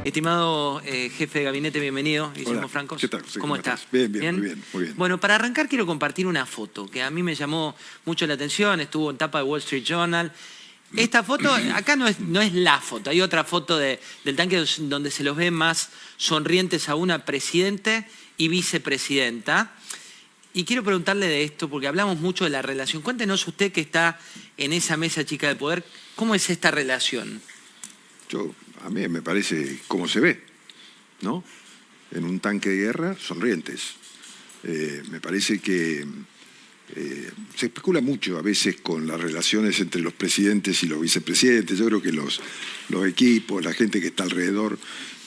Estimado jefe de gabinete, bienvenido. Guillermo Franco. ¿Qué tal? ¿Cómo está? Bien, muy bien. Bueno, para arrancar quiero compartir una foto que a mí me llamó mucho la atención, estuvo en tapa de Wall Street Journal. Esta foto, acá no es la foto, hay otra foto del tanque donde se los ve más sonrientes a una presidente y vicepresidenta. Y quiero preguntarle de esto, porque hablamos mucho de la relación. Cuéntenos usted que está en esa mesa chica de poder, ¿cómo es esta relación? A mí me parece como se ve, ¿no? En un tanque de guerra, sonrientes. Me parece que se especula mucho a veces con las relaciones entre los presidentes y los vicepresidentes. Yo creo que los equipos, la gente que está alrededor,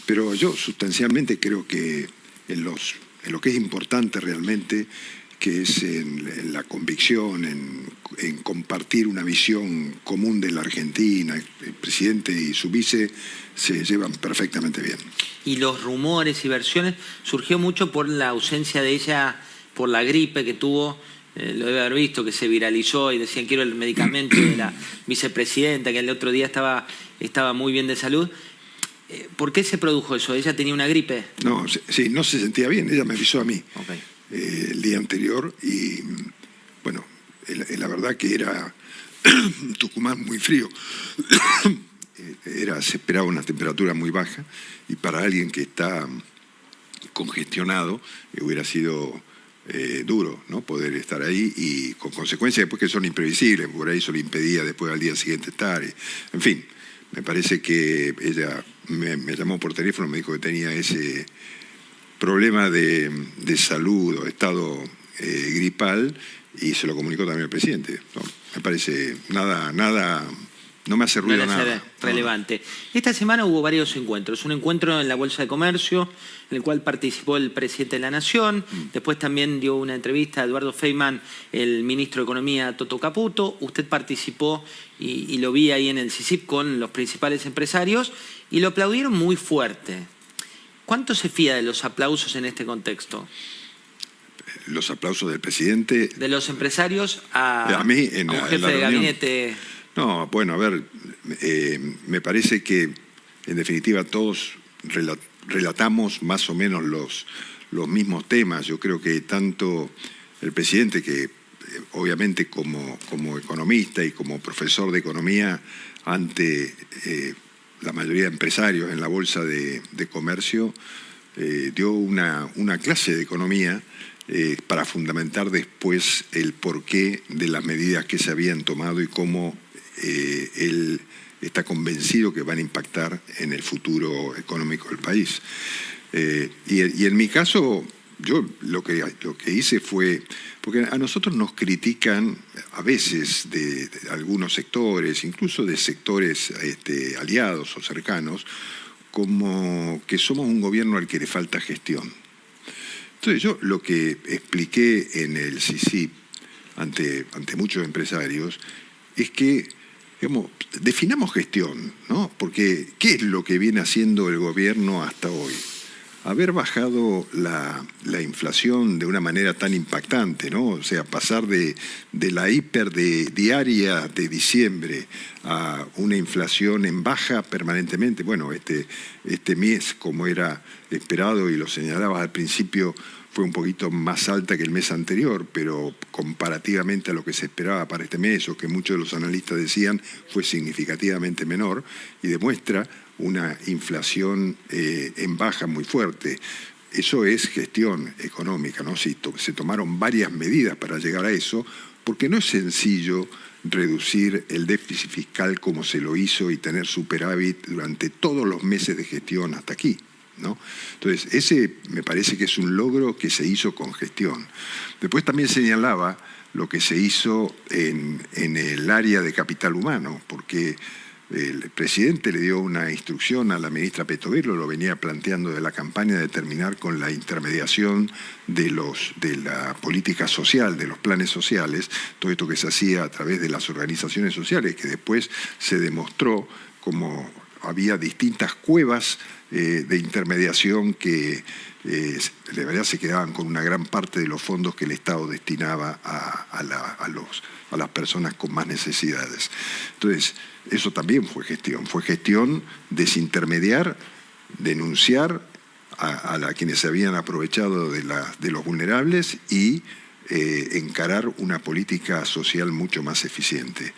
pero yo sustancialmente creo que en lo que es importante realmente, que es en la convicción, en compartir una visión común de la Argentina, el presidente y su vice se llevan perfectamente bien. Y los rumores y versiones surgió mucho por la ausencia de ella, por la gripe que tuvo, lo debe haber visto, que se viralizó y decían quiero el medicamento de la vicepresidenta, que el otro día estaba muy bien de salud. ¿Por qué se produjo eso? ¿Ella tenía una gripe? No, sí, no se sentía bien, ella me avisó a mí. Okay. El día anterior y bueno, la verdad que era Tucumán muy frío, se esperaba una temperatura muy baja y para alguien que está congestionado hubiera sido duro, ¿no? Poder estar ahí y con consecuencias después que son imprevisibles, por ahí eso le impedía después al día siguiente estar, en fin, me parece que ella me llamó por teléfono, me dijo que tenía ese problema de salud o estado gripal y se lo comunicó también al presidente. No, me parece nada, no me hace ruido nada. Relevante. Esta semana hubo varios encuentros. Un encuentro en la Bolsa de Comercio, en el cual participó el presidente de la Nación. Después también dio una entrevista a Eduardo Feynman, el ministro de Economía, Toto Caputo. Usted participó y lo vi ahí en el CICIP con los principales empresarios y lo aplaudieron muy fuerte. ¿Cuánto se fía de los aplausos en este contexto? Los aplausos del presidente. De los empresarios a mí, a un jefe de gabinete. No, bueno, a ver, me parece que en definitiva todos relatamos más o menos los mismos temas. Yo creo que tanto el presidente, que obviamente como economista y como profesor de economía ante la mayoría de empresarios en la Bolsa de Comercio, dio una clase de economía para fundamentar después el porqué de las medidas que se habían tomado y cómo él está convencido que van a impactar en el futuro económico del país. Y en mi caso, yo lo que hice fue, porque a nosotros nos critican a veces de algunos sectores, incluso de sectores aliados o cercanos, como que somos un gobierno al que le falta gestión. Entonces yo lo que expliqué en el CICIP ante muchos empresarios es que, digamos, definamos gestión, ¿no? Porque ¿qué es lo que viene haciendo el gobierno hasta hoy? Haber bajado la inflación de una manera tan impactante, ¿no? O sea, pasar de la diaria de diciembre a una inflación en baja permanentemente. Bueno, este mes, como era esperado y lo señalaba al principio, fue un poquito más alta que el mes anterior, pero comparativamente a lo que se esperaba para este mes, o que muchos de los analistas decían, fue significativamente menor y demuestra una inflación en baja muy fuerte. Eso es gestión económica, ¿no? Se tomaron varias medidas para llegar a eso, porque no es sencillo reducir el déficit fiscal como se lo hizo y tener superávit durante todos los meses de gestión hasta aquí, ¿no? Entonces, ese me parece que es un logro que se hizo con gestión. Después también señalaba lo que se hizo en el área de capital humano, porque el presidente le dio una instrucción a la ministra Petovelo, lo venía planteando de la campaña, de terminar con la intermediación de la política social, de los planes sociales, todo esto que se hacía a través de las organizaciones sociales, que después se demostró como había distintas cuevas de intermediación que de verdad se quedaban con una gran parte de los fondos que el Estado destinaba a las personas con más necesidades. Entonces, eso también fue gestión desintermediar denunciar a quienes se habían aprovechado de los vulnerables y encarar una política social mucho más eficiente.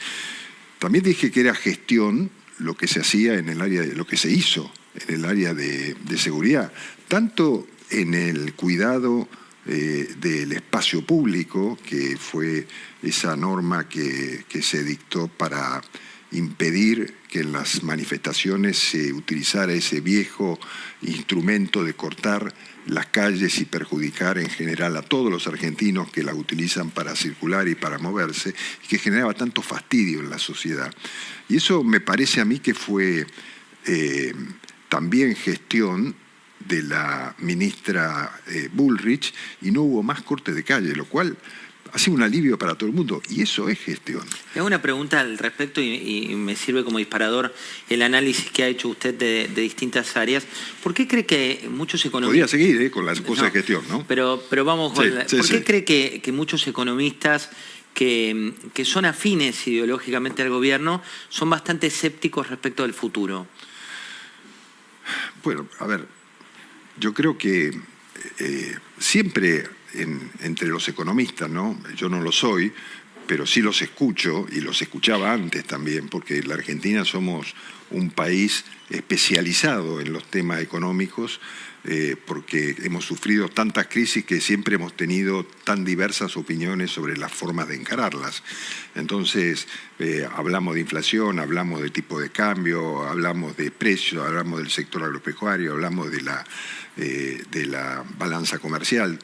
También dije que era gestión lo que se hacía en el área, lo que se hizo en el área de seguridad, tanto en el cuidado del espacio público, que fue esa norma que se dictó para impedir que en las manifestaciones se utilizara ese viejo instrumento de cortar las calles y perjudicar en general a todos los argentinos que la utilizan para circular y para moverse, y que generaba tanto fastidio en la sociedad. Y eso me parece a mí que fue también gestión de la ministra Bullrich, y no hubo más corte de calle, lo cual ha sido un alivio para todo el mundo, y eso es gestión. Le hago una pregunta al respecto y me sirve como disparador el análisis que ha hecho usted de distintas áreas. ¿Por qué cree que muchos economistas... Podría seguir con las cosas de gestión, ¿no? Pero vamos con ¿por qué cree que muchos economistas que son afines ideológicamente al gobierno son bastante escépticos respecto del futuro? Bueno, a ver, yo creo que siempre entre los economistas, ¿no? Yo no lo soy, pero sí los escucho y los escuchaba antes también, porque en la Argentina somos un país especializado en los temas económicos, porque hemos sufrido tantas crisis que siempre hemos tenido tan diversas opiniones sobre las formas de encararlas. Entonces, hablamos de inflación, hablamos de tipo de cambio, hablamos de precios, hablamos del sector agropecuario, hablamos de la balanza comercial.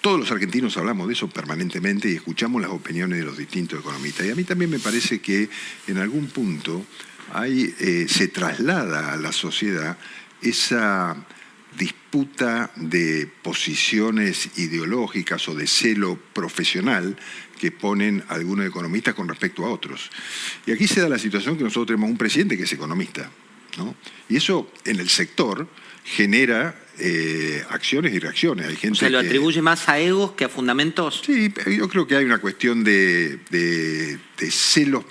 Todos los argentinos hablamos de eso permanentemente y escuchamos las opiniones de los distintos economistas. Y a mí también me parece que en algún punto se traslada a la sociedad esa disputa de posiciones ideológicas o de celo profesional que ponen algunos economistas con respecto a otros. Y aquí se da la situación que nosotros tenemos un presidente que es economista, ¿no? Y eso en el sector genera acciones y reacciones. Hay gente o sea, ¿lo atribuye más a egos que a fundamentos? Sí, yo creo que hay una cuestión de celos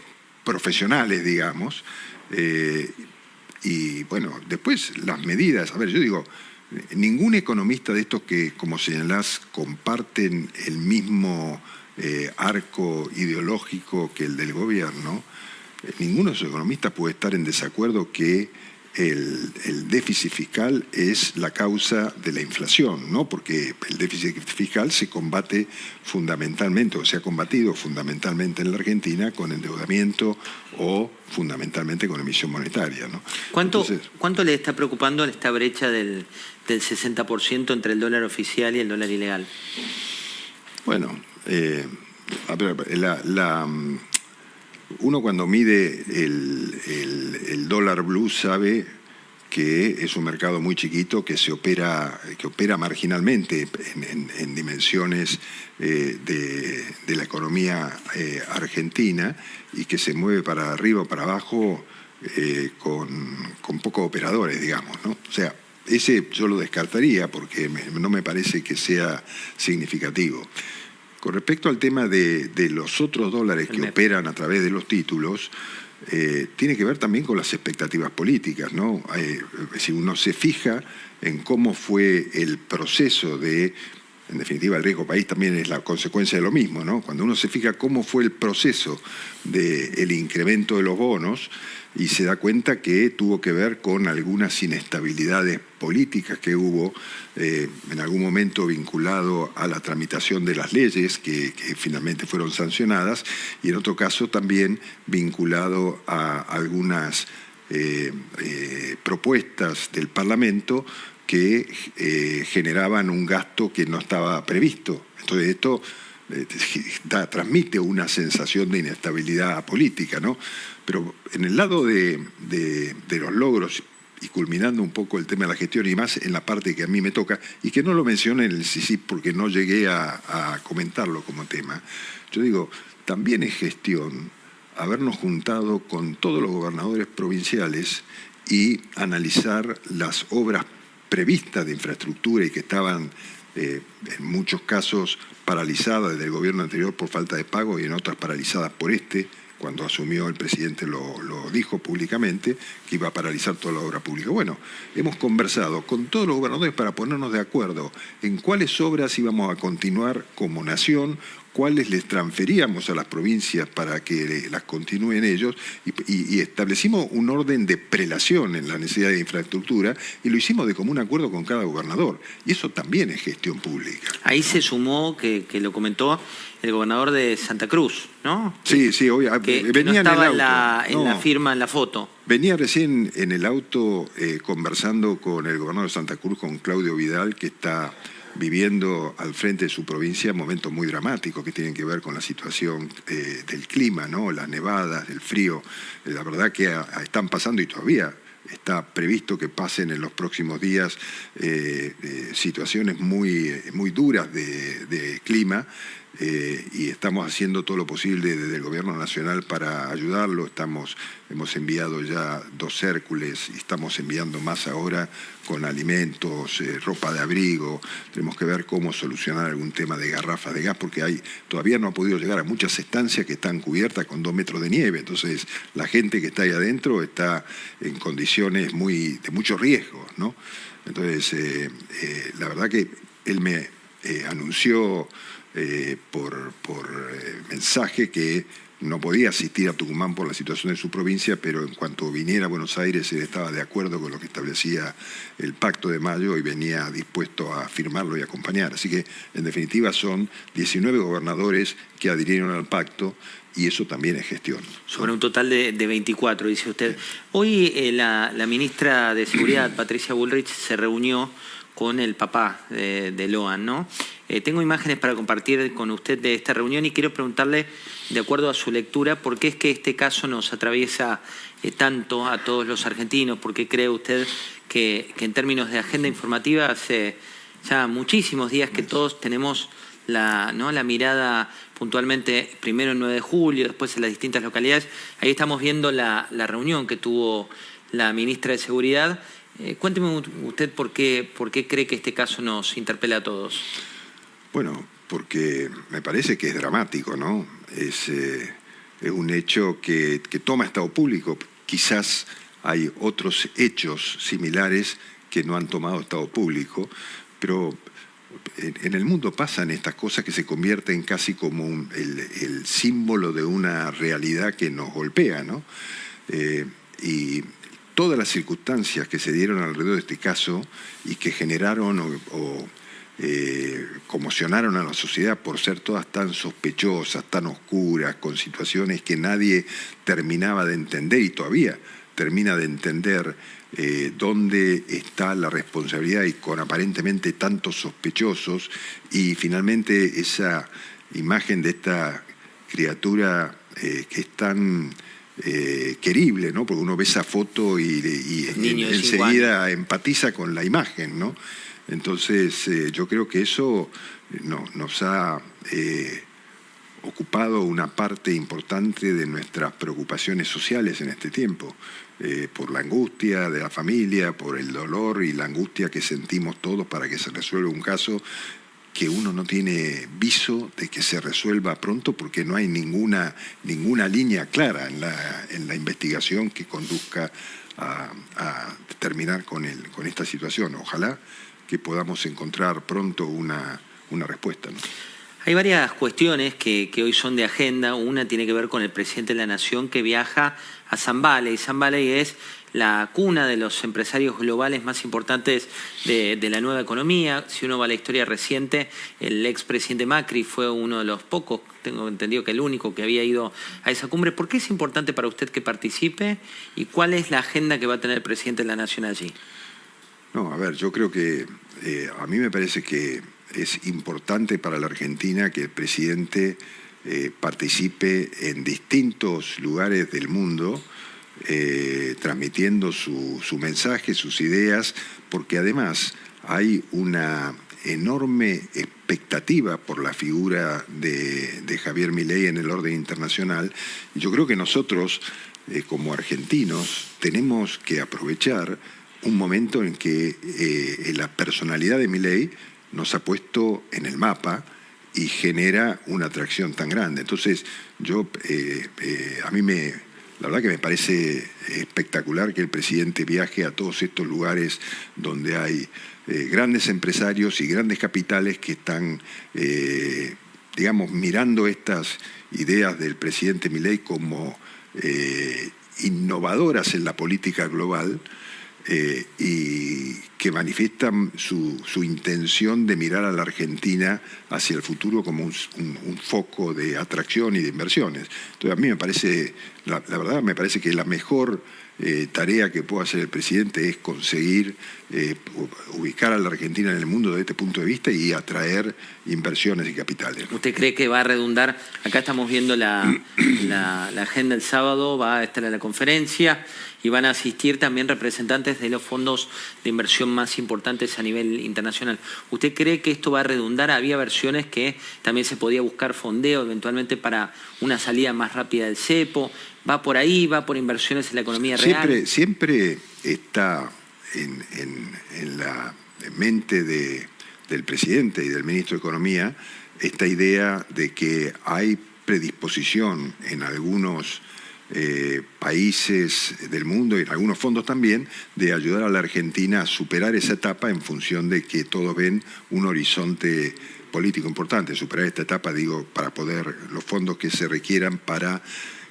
profesionales, digamos, y bueno, después las medidas. A ver, yo digo, ningún economista de estos que, como señalás, comparten el mismo arco ideológico que el del gobierno, ninguno de esos economistas puede estar en desacuerdo que el déficit fiscal es la causa de la inflación, ¿no? Porque el déficit fiscal se combate fundamentalmente, o se ha combatido fundamentalmente en la Argentina con endeudamiento o fundamentalmente con emisión monetaria, ¿no? ¿Cuánto le está preocupando esta brecha del 60% entre el dólar oficial y el dólar ilegal? Bueno, a ver, uno cuando mide el dólar blue sabe que es un mercado muy chiquito que opera marginalmente en dimensiones de la economía argentina, y que se mueve para arriba o para abajo con pocos operadores, digamos, ¿no? O sea, ese yo lo descartaría porque no me parece que sea significativo. Con respecto al tema de los otros dólares que operan a través de los títulos, tiene que ver también con las expectativas políticas, ¿no? Si uno se fija en cómo fue el proceso en definitiva, el riesgo país también es la consecuencia de lo mismo, ¿no? Cuando uno se fija cómo fue el proceso del incremento de los bonos, y se da cuenta que tuvo que ver con algunas inestabilidades políticas que hubo en algún momento vinculado a la tramitación de las leyes que finalmente fueron sancionadas, y en otro caso también vinculado a algunas propuestas del Parlamento que generaban un gasto que no estaba previsto. Entonces esto transmite una sensación de inestabilidad política, ¿no? Pero en el lado de los logros, y culminando un poco el tema de la gestión, y más en la parte que a mí me toca, y que no lo mencioné en el CICIP porque no llegué a comentarlo como tema, yo digo, también es gestión habernos juntado con todos los gobernadores provinciales y analizar las obras previstas de infraestructura y que estaban en muchos casos paralizadas desde el gobierno anterior por falta de pago y en otras paralizadas por este, cuando asumió el presidente lo dijo públicamente, que iba a paralizar toda la obra pública. Bueno, hemos conversado con todos los gobernadores para ponernos de acuerdo en cuáles obras íbamos a continuar como nación, cuáles les transferíamos a las provincias para que las continúen ellos, y establecimos un orden de prelación en la necesidad de infraestructura, y lo hicimos de común acuerdo con cada gobernador. Y eso también es gestión pública. Ahí se sumó, que lo comentó el gobernador de Santa Cruz, ¿no? Sí, obvio. Que venía no estaba en la firma, en la foto. Venía recién en el auto conversando con el gobernador de Santa Cruz, con Claudio Vidal, que está viviendo al frente de su provincia momentos muy dramáticos que tienen que ver con la situación del clima, ¿no? Las nevadas, el frío. La verdad que están pasando, y todavía está previsto que pasen en los próximos días situaciones muy duras de clima. Y estamos haciendo todo lo posible desde el Gobierno Nacional para ayudarlo. Hemos enviado ya 2 Hércules y estamos enviando más ahora con alimentos, ropa de abrigo. Tenemos que ver cómo solucionar algún tema de garrafas de gas, porque todavía no ha podido llegar a muchas estancias que están cubiertas con 2 metros de nieve. Entonces la gente que está ahí adentro está en condiciones de mucho riesgo, ¿no? Entonces la verdad que él me anunció por mensaje que no podía asistir a Tucumán por la situación de su provincia, pero en cuanto viniera a Buenos Aires él estaba de acuerdo con lo que establecía el Pacto de Mayo y venía dispuesto a firmarlo y acompañar. Así que, en definitiva, son 19 gobernadores que adhirieron al pacto, y eso también es gestión. Sobre un total de 24, dice usted. Hoy la ministra de Seguridad, Patricia Bullrich, se reunió con el papá de Loan, ¿no? Tengo imágenes para compartir con usted de esta reunión y quiero preguntarle, de acuerdo a su lectura, ¿por qué es que este caso nos atraviesa tanto a todos los argentinos? ¿Por qué cree usted que en términos de agenda informativa hace ya muchísimos días que todos tenemos la mirada puntualmente primero el 9 de julio, después en las distintas localidades? Ahí estamos viendo la reunión que tuvo la ministra de Seguridad. Cuénteme usted por qué cree que este caso nos interpela a todos. Bueno, porque me parece que es dramático, ¿no? Es un hecho que toma estado público. Quizás hay otros hechos similares que no han tomado estado público, pero en el mundo pasan estas cosas que se convierten casi como el símbolo de una realidad que nos golpea, ¿no? Y todas las circunstancias que se dieron alrededor de este caso y que generaron conmocionaron a la sociedad por ser todas tan sospechosas, tan oscuras, con situaciones que nadie terminaba de entender y todavía termina de entender dónde está la responsabilidad, y con aparentemente tantos sospechosos, y finalmente esa imagen de esta criatura que es tan querible, ¿no? Porque uno ve esa foto y enseguida empatiza con la imagen, ¿no? Entonces yo creo que eso nos ha ocupado una parte importante de nuestras preocupaciones sociales en este tiempo, por la angustia de la familia, por el dolor y la angustia que sentimos todos para que se resuelva un caso que uno no tiene viso de que se resuelva pronto, porque no hay ninguna línea clara en la investigación que conduzca a terminar con esta situación. Ojalá que podamos encontrar pronto una respuesta, ¿no? Hay varias cuestiones que hoy son de agenda. Una tiene que ver con el presidente de la Nación, que viaja a Zambales. Zambales es la cuna de los empresarios globales más importantes de la nueva economía. Si uno va a la historia reciente, el expresidente Macri fue uno de los pocos, tengo entendido que el único, que había ido a esa cumbre. ¿Por qué es importante para usted que participe y cuál es la agenda que va a tener el presidente de la Nación allí? No, a ver, yo creo que a mí me parece que es importante para la Argentina que el presidente participe en distintos lugares del mundo, transmitiendo su mensaje, sus ideas, porque además hay una enorme expectativa por la figura de Javier Milei en el orden internacional. Y yo creo que nosotros, como argentinos, tenemos que aprovechar un momento en que la personalidad de Milei nos ha puesto en el mapa, y genera una atracción tan grande. Entonces, a mí la verdad que me parece espectacular que el presidente viaje a todos estos lugares donde hay grandes empresarios y grandes capitales que están, digamos, mirando estas ideas del presidente Milei como innovadoras en la política global, y que manifiestan su intención de mirar a la Argentina hacia el futuro como un foco de atracción y de inversiones. Entonces a mí me parece, la verdad me parece que la mejor tarea que puede hacer el presidente es conseguir ubicar a la Argentina en el mundo desde este punto de vista y atraer inversiones y capitales. ¿Usted cree que va a redundar? Acá estamos viendo la agenda del sábado, va a estar en la conferencia y van a asistir también representantes de los fondos de inversión más importantes a nivel internacional. ¿Usted cree que esto va a redundar? Había versiones que también se podía buscar fondeo eventualmente para una salida más rápida del cepo. ¿Va por ahí? ¿Va por inversiones en la economía real? Siempre está en la mente del presidente y del ministro de Economía esta idea de que hay predisposición en algunos países del mundo y en algunos fondos también de ayudar a la Argentina a superar esa etapa en función de que todos ven un horizonte político importante. Superar esta etapa, digo, para poder los fondos que se requieran para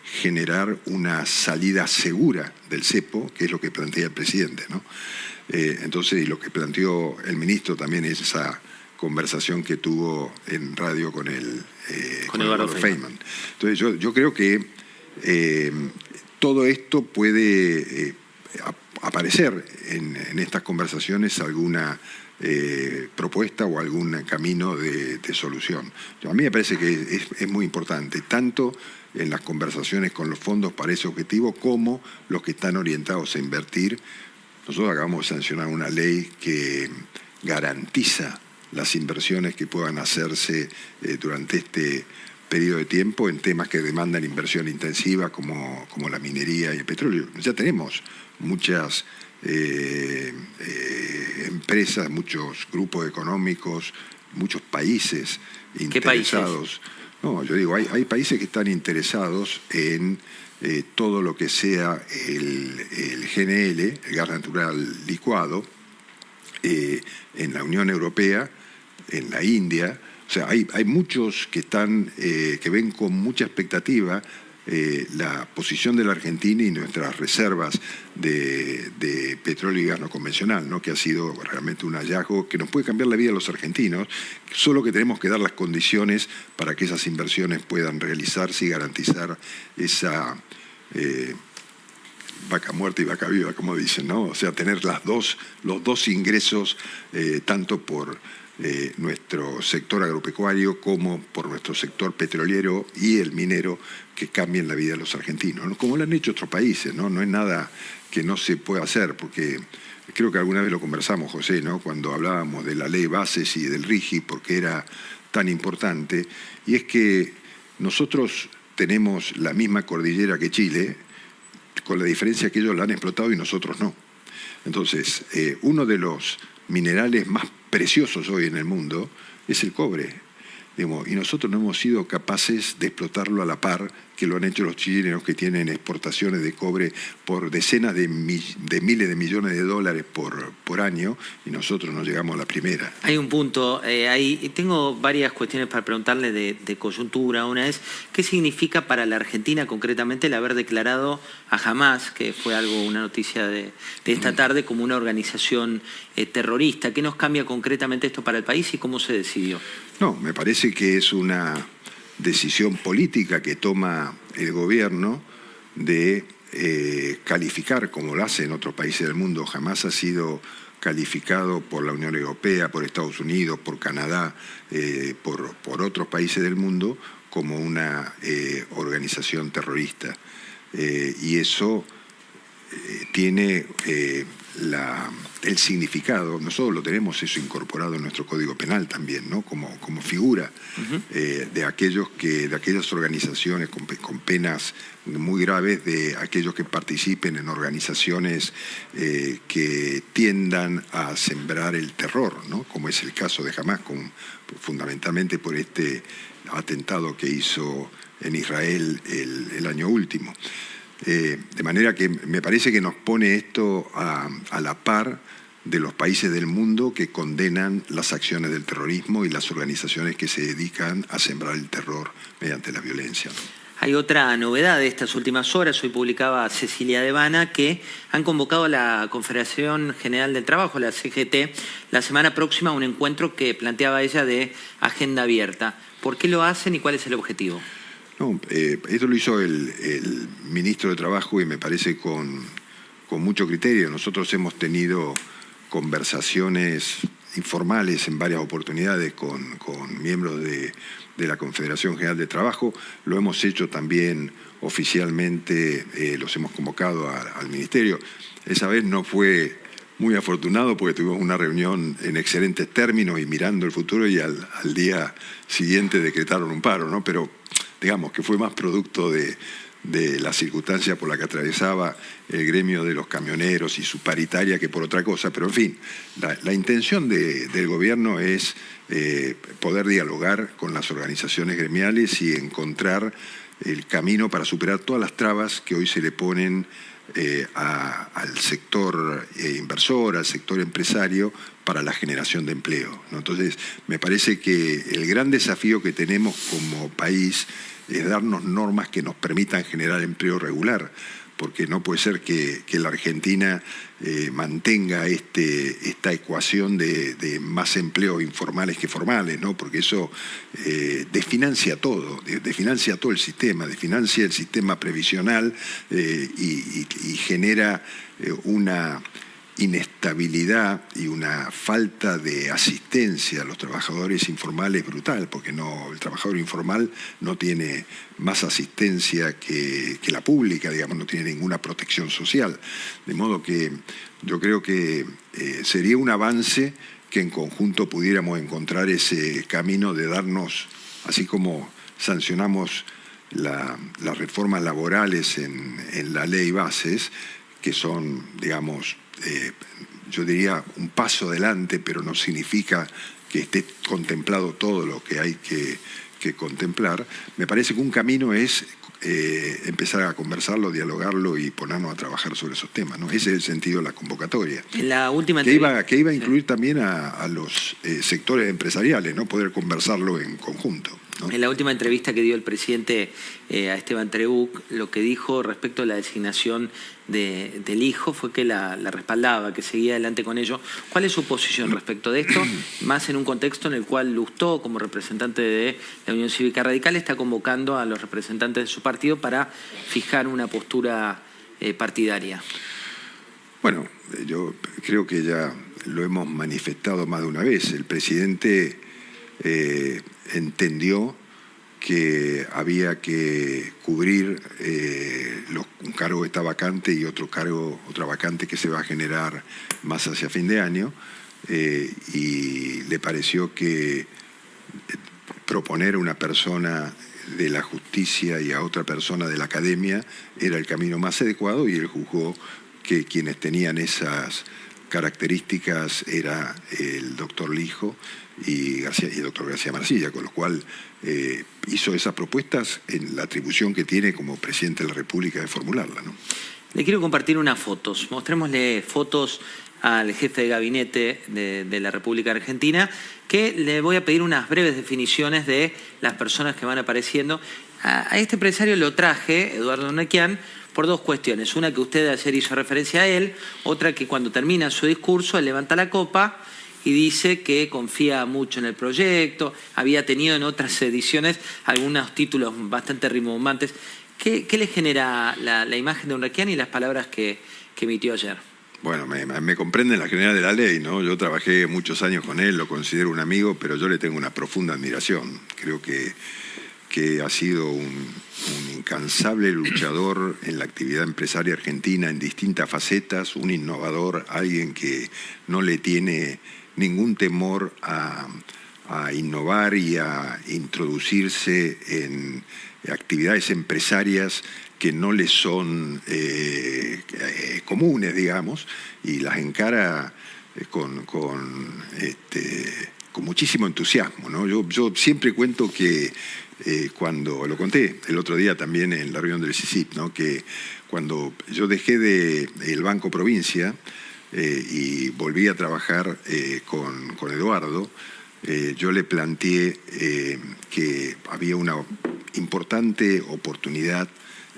generar una salida segura del cepo, que es lo que plantea el presidente, ¿no? Entonces, y lo que planteó el ministro también es esa conversación que tuvo en radio con Eduardo Feynman. Entonces, yo creo que todo esto puede aparecer en estas conversaciones alguna propuesta o algún camino de solución. A mí me parece que es muy importante, tanto en las conversaciones con los fondos para ese objetivo como los que están orientados a invertir. Nosotros acabamos de sancionar una ley que garantiza las inversiones que puedan hacerse durante este periodo de tiempo en temas que demandan inversión intensiva como la minería y el petróleo. Ya tenemos muchas empresas, muchos grupos económicos, muchos países interesados. ¿Qué países? No, yo digo, hay países que están interesados en todo lo que sea el GNL, el gas natural licuado, en la Unión Europea, en la India. O sea, hay muchos que ven con mucha expectativa la posición de la Argentina y nuestras reservas de petróleo y gas no convencional, ¿no? Que ha sido realmente un hallazgo que nos puede cambiar la vida a los argentinos, solo que tenemos que dar las condiciones para que esas inversiones puedan realizarse y garantizar esa vaca muerta y vaca viva, como dicen, ¿no? O sea, tener los dos ingresos, tanto por nuestro sector agropecuario como por nuestro sector petrolero y el minero, que cambien la vida de los argentinos, ¿no? Como lo han hecho otros países, ¿no? No es nada que no se pueda hacer, porque creo que alguna vez lo conversamos, José, ¿no? Cuando hablábamos de la ley Bases y del RIGI, porque era tan importante, y es que nosotros tenemos la misma cordillera que Chile, con la diferencia que ellos la han explotado y nosotros no. Entonces, uno de los minerales más preciosos hoy en el mundo es el cobre. Y nosotros no hemos sido capaces de explotarlo a la par que lo han hecho los chilenos, que tienen exportaciones de cobre por decenas de miles de millones de dólares por año, y nosotros no llegamos a la primera. Hay un punto, tengo varias cuestiones para preguntarle de coyuntura. Una es, ¿qué significa para la Argentina concretamente el haber declarado a Hamás, que fue una noticia de esta tarde, como una organización terrorista? ¿Qué nos cambia concretamente esto para el país y cómo se decidió? No, me parece que es una decisión política que toma el gobierno de calificar, como lo hace en otros países del mundo. Jamás ha sido calificado por la Unión Europea, por Estados Unidos, por Canadá, por otros países del mundo como una organización terrorista. Y eso tiene el significado, nosotros lo tenemos eso incorporado en nuestro Código Penal también, ¿no? Como figura de aquellas organizaciones con penas muy graves, de aquellos que participen en organizaciones que tiendan a sembrar el terror, ¿no? Como es el caso de Hamás, fundamentalmente por este atentado que hizo en Israel el año último. De manera que me parece que nos pone esto a la par de los países del mundo que condenan las acciones del terrorismo y las organizaciones que se dedican a sembrar el terror mediante la violencia, ¿no? Hay otra novedad de estas últimas horas. Hoy publicaba Cecilia Devana que han convocado a la Confederación General del Trabajo, la CGT, la semana próxima a un encuentro que planteaba ella de agenda abierta. ¿Por qué lo hacen y cuál es el objetivo? No, esto lo hizo el ministro de Trabajo y me parece con mucho criterio. Nosotros hemos tenido conversaciones informales en varias oportunidades con miembros de la Confederación General de Trabajo. Lo hemos hecho también oficialmente, los hemos convocado al Ministerio. Esa vez no fue muy afortunado porque tuvimos una reunión en excelentes términos y mirando el futuro, y al día siguiente decretaron un paro, ¿no? Pero digamos que fue más producto de la circunstancia por la que atravesaba el gremio de los camioneros y su paritaria que por otra cosa. Pero en fin, la intención del gobierno es poder dialogar con las organizaciones gremiales y encontrar el camino para superar todas las trabas que hoy se le ponen al sector inversor, al sector empresario, para la generación de empleo, ¿no? Entonces, me parece que el gran desafío que tenemos como país es darnos normas que nos permitan generar empleo regular, porque no puede ser que la Argentina mantenga esta ecuación de más empleos informales que formales, ¿no? Porque eso desfinancia todo el sistema, desfinancia el sistema previsional y genera una inestabilidad y una falta de asistencia a los trabajadores informales brutal, porque el trabajador informal no tiene más asistencia que la pública, digamos, no tiene ninguna protección social. De modo que yo creo que sería un avance que en conjunto pudiéramos encontrar ese camino de darnos, así como sancionamos las reformas laborales en la ley Bases, que son, digamos, yo diría un paso adelante, pero no significa que esté contemplado todo lo que hay que contemplar. Me parece que un camino es empezar a conversarlo, dialogarlo y ponernos a trabajar sobre esos temas, ¿no? Ese es el sentido de la convocatoria. En la última que iba a incluir también a los sectores empresariales, ¿no? Poder conversarlo en conjunto, ¿no? En la última entrevista que dio el presidente a Esteban Trebuch, lo que dijo respecto a la designación del hijo fue que la respaldaba, que seguía adelante con ello. ¿Cuál es su posición respecto de esto? Más en un contexto en el cual Lustó, como representante de la Unión Cívica Radical, está convocando a los representantes de su partido para fijar una postura partidaria. Bueno, yo creo que ya lo hemos manifestado más de una vez. El presidente entendió que había que cubrir un cargo que está vacante y otra vacante que se va a generar más hacia fin de año, y le pareció que proponer a una persona de la justicia y a otra persona de la academia era el camino más adecuado, y él juzgó que quienes tenían esas características era el doctor Lijo y el doctor García Marcilla, con lo cual hizo esas propuestas en la atribución que tiene como presidente de la República de formularla, ¿no? Le quiero compartir unas fotos. Mostrémosle fotos al jefe de gabinete de la República Argentina, que le voy a pedir unas breves definiciones de las personas que van apareciendo. A este empresario lo traje, Eduardo Nequian, por dos cuestiones. Una, que usted ayer hizo referencia a él; otra, que cuando termina su discurso él levanta la copa y dice que confía mucho en el proyecto. Había tenido en otras ediciones algunos títulos bastante rimbombantes. ¿Qué le genera la imagen de Unrequian y las palabras que emitió ayer? Bueno, me comprende la general de la ley, ¿no? Yo trabajé muchos años con él, lo considero un amigo, pero yo le tengo una profunda admiración. Creo que que ha sido un incansable luchador en la actividad empresaria argentina en distintas facetas, un innovador, alguien que no le tiene ningún temor a innovar y a introducirse en actividades empresarias que no le son comunes, digamos, y las encara con muchísimo entusiasmo, ¿no? Yo siempre cuento que cuando, lo conté el otro día también en la reunión del CICIP, ¿no? Que cuando yo dejé el Banco Provincia y volví a trabajar con Eduardo, yo le planteé que había una importante oportunidad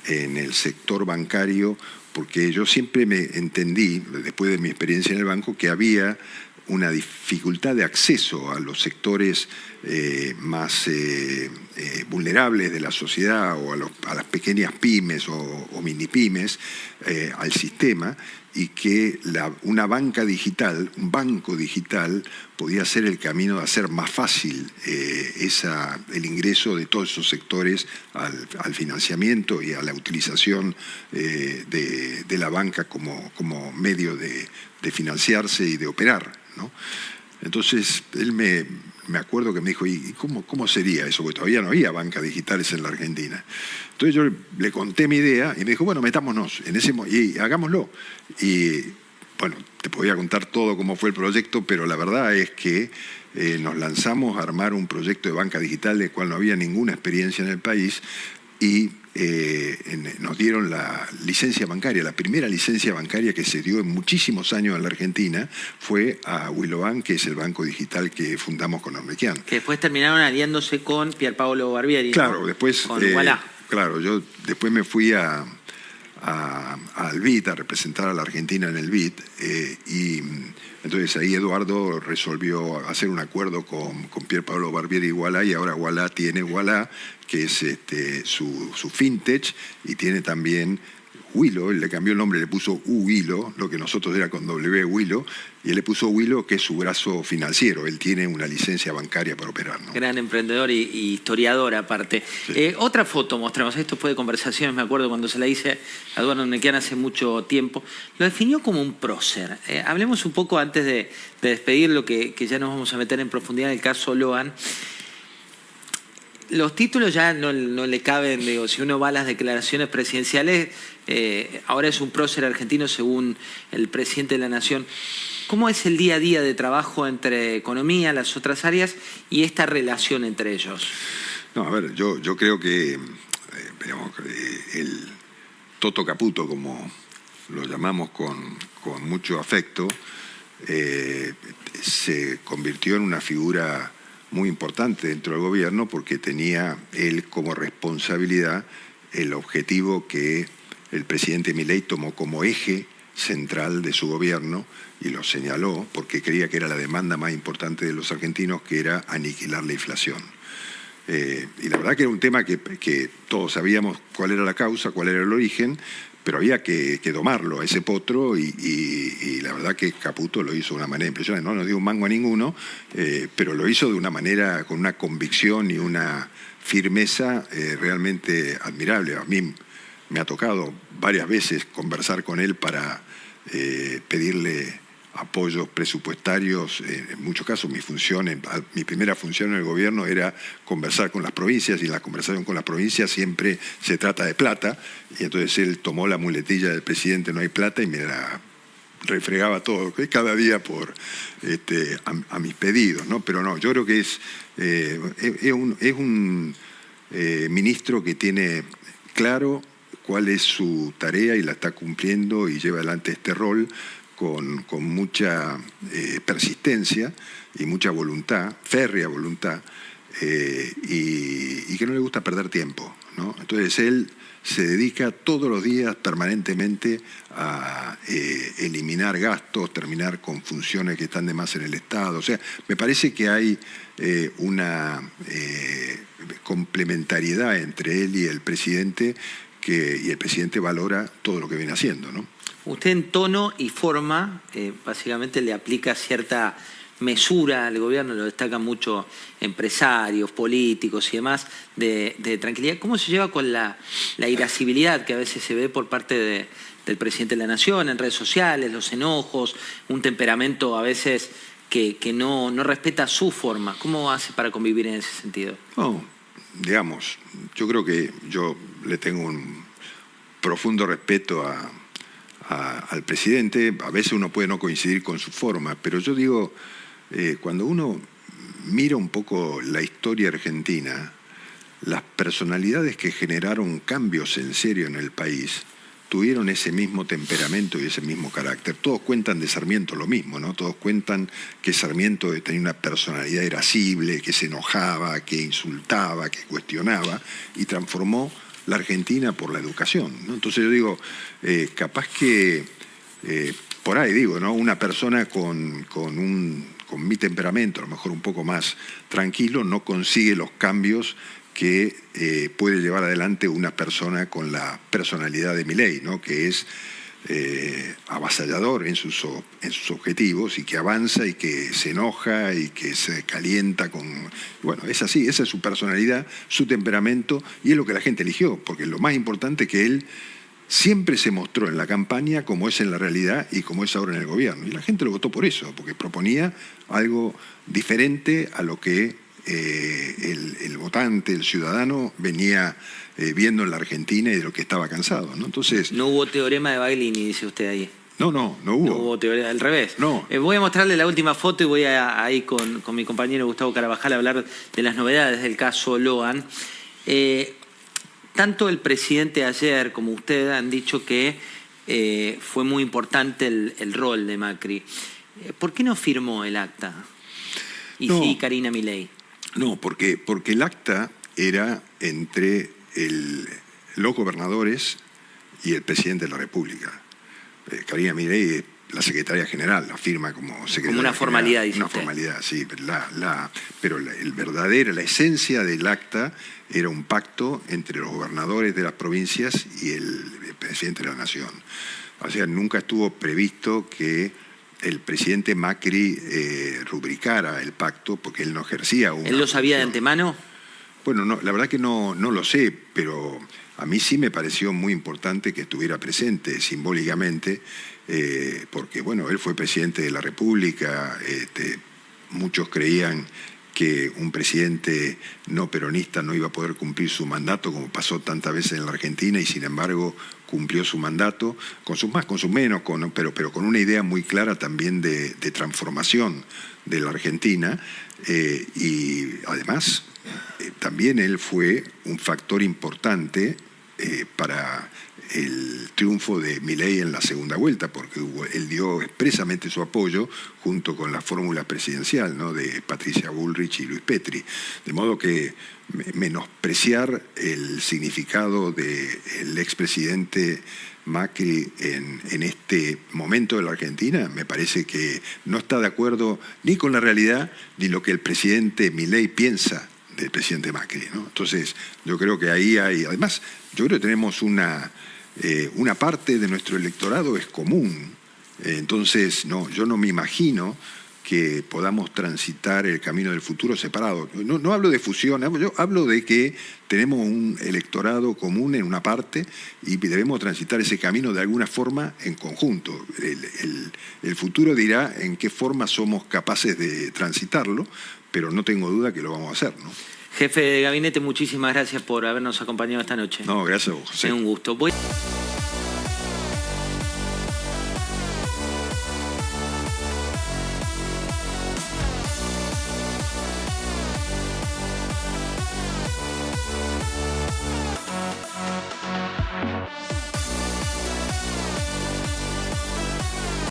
en el sector bancario, porque yo siempre me entendí, después de mi experiencia en el banco, que había una dificultad de acceso a los sectores más vulnerables de la sociedad o a las pequeñas pymes o mini pymes al sistema, y que una banca digital, un banco digital, podía ser el camino de hacer más fácil el ingreso de todos esos sectores al financiamiento y a la utilización de la banca como medio de financiarse y de operar, ¿no? Entonces, él me acuerdo que me dijo, ¿y cómo sería eso? Porque todavía no había bancas digitales en la Argentina. Entonces yo le conté mi idea y me dijo, bueno, metámonos y hagámoslo. Y bueno, te podía contar todo cómo fue el proyecto, pero la verdad es que nos lanzamos a armar un proyecto de banca digital del cual no había ninguna experiencia en el país, y nos dieron la licencia bancaria. La primera licencia bancaria que se dio en muchísimos años en la Argentina fue a Wilobank, que es el banco digital que fundamos con Ormequian. Que después terminaron aliándose con Pierpaolo Barbieri, claro, ¿no? Después, con Ualá. Claro, yo después me fui al BID, a representar a la Argentina en el BID, y entonces ahí Eduardo resolvió hacer un acuerdo con Pierpaolo Barbieri y Ualá, y ahora Ualá tiene Ualá, que es su fintech, y tiene también Wilo. Él le cambió el nombre, le puso Wilo, lo que nosotros era con W, Wilo, y él le puso Wilo, que es su brazo financiero. Él tiene una licencia bancaria para operar, ¿no? Gran emprendedor y historiador aparte. Sí. Otra foto mostramos, esto fue de conversaciones, me acuerdo cuando se la hice a Eduardo Ormequian hace mucho tiempo. Lo definió como un prócer. Hablemos un poco antes de despedirlo, que ya nos vamos a meter en profundidad en el caso Loan. Los títulos ya no le caben, digo, si uno va a las declaraciones presidenciales, ahora es un prócer argentino según el presidente de la Nación. ¿Cómo es el día a día de trabajo entre economía, las otras áreas y esta relación entre ellos? No, a ver, yo creo que el Toto Caputo, como lo llamamos con mucho afecto, se convirtió en una figura muy importante dentro del gobierno, porque tenía él como responsabilidad el objetivo que el presidente Milei tomó como eje central de su gobierno, y lo señaló porque creía que era la demanda más importante de los argentinos, que era aniquilar la inflación. Y la verdad que era un tema que todos sabíamos cuál era la causa, cuál era el origen, pero había que domarlo a ese potro, y la verdad que Caputo lo hizo de una manera impresionante. No nos dio un mango a ninguno, pero lo hizo de una manera, con una convicción y una firmeza realmente admirable. A mí me ha tocado varias veces conversar con él para pedirle apoyos presupuestarios. En muchos casos mi primera función en el gobierno era conversar con las provincias, y en la conversación con las provincias siempre se trata de plata, y entonces él tomó la muletilla del presidente "no hay plata" y me la refregaba todo cada día a mis pedidos, ¿no? Pero no, yo creo que es un ministro que tiene claro cuál es su tarea y la está cumpliendo, y lleva adelante este rol con mucha persistencia y mucha voluntad, férrea voluntad, y que no le gusta perder tiempo, ¿no? Entonces él se dedica todos los días permanentemente a eliminar gastos, terminar con funciones que están de más en el Estado. O sea, me parece que hay una complementariedad entre él y el presidente, y el presidente valora todo lo que viene haciendo, ¿no? Usted en tono y forma básicamente le aplica cierta mesura al gobierno, lo destacan mucho empresarios, políticos y demás, de tranquilidad. ¿Cómo se lleva con la irascibilidad que a veces se ve por parte del presidente de la Nación en redes sociales, los enojos, un temperamento a veces que no respeta su forma? ¿Cómo hace para convivir en ese sentido? No, digamos, yo creo que yo le tengo un profundo respeto al presidente. A veces uno puede no coincidir con su forma, pero yo digo, cuando uno mira un poco la historia argentina, las personalidades que generaron cambios en serio en el país tuvieron ese mismo temperamento y ese mismo carácter. Todos cuentan de Sarmiento lo mismo, ¿no? Todos cuentan que Sarmiento tenía una personalidad irascible, que se enojaba, que insultaba, que cuestionaba, y transformó la Argentina por la educación, ¿no? Entonces yo digo, capaz que, por ahí digo, ¿no? Una persona con mi temperamento, a lo mejor un poco más tranquilo, no consigue los cambios que puede llevar adelante una persona con la personalidad de Milei, ¿no? Que es avasallador en sus objetivos y que avanza y que se enoja y que se calienta con... Bueno, es así, esa es su personalidad, su temperamento, y es lo que la gente eligió, porque lo más importante es que él siempre se mostró en la campaña como es en la realidad y como es ahora en el gobierno. Y la gente lo votó por eso, porque proponía algo diferente a lo que el votante, el ciudadano, venía viendo en la Argentina y de lo que estaba cansado, ¿no? Entonces, no hubo teorema de Baglini, dice usted ahí. No hubo. No hubo teorema, al revés. No. Voy a mostrarle la última foto y voy a ir con mi compañero Gustavo Carabajal a hablar de las novedades del caso Lohan. Tanto el presidente ayer como usted han dicho que fue muy importante el rol de Macri. ¿Por qué no firmó el acta? Y no, sí, Karina Milei. No, porque el acta era entre los gobernadores y el presidente de la República. Karina Milei es la secretaria general, la firma como secretaria. Como una formalidad, general, dice una usted. Formalidad, sí. Pero la esencia del acta era un pacto entre los gobernadores de las provincias y el presidente de la Nación. O sea, nunca estuvo previsto que el presidente Macri rubricara el pacto, porque él no ejercía una... ¿Él lo sabía de antemano? Bueno, no, la verdad que no lo sé, pero a mí sí me pareció muy importante que estuviera presente simbólicamente, porque bueno, él fue presidente de la República, muchos creían que un presidente no peronista no iba a poder cumplir su mandato, como pasó tantas veces en la Argentina, y sin embargo cumplió su mandato, con sus más, con sus menos, pero con una idea muy clara también de transformación de la Argentina, y además también él fue un factor importante para el triunfo de Milei en la segunda vuelta, porque él dio expresamente su apoyo junto con la fórmula presidencial, ¿no?, de Patricia Bullrich y Luis Petri. De modo que menospreciar el significado del expresidente Macri en este momento de la Argentina me parece que no está de acuerdo ni con la realidad ni lo que el presidente Milei piensa del presidente Macri, ¿no? Entonces, yo creo que ahí hay... Además, yo creo que tenemos una parte de nuestro electorado es común. Entonces, yo no me imagino que podamos transitar el camino del futuro separado. No hablo de fusión, yo hablo de que tenemos un electorado común en una parte y debemos transitar ese camino de alguna forma en conjunto. El futuro dirá en qué forma somos capaces de transitarlo, pero no tengo duda que lo vamos a hacer, ¿no? Jefe de gabinete, muchísimas gracias por habernos acompañado esta noche. No, gracias a vos, José. Es un gusto.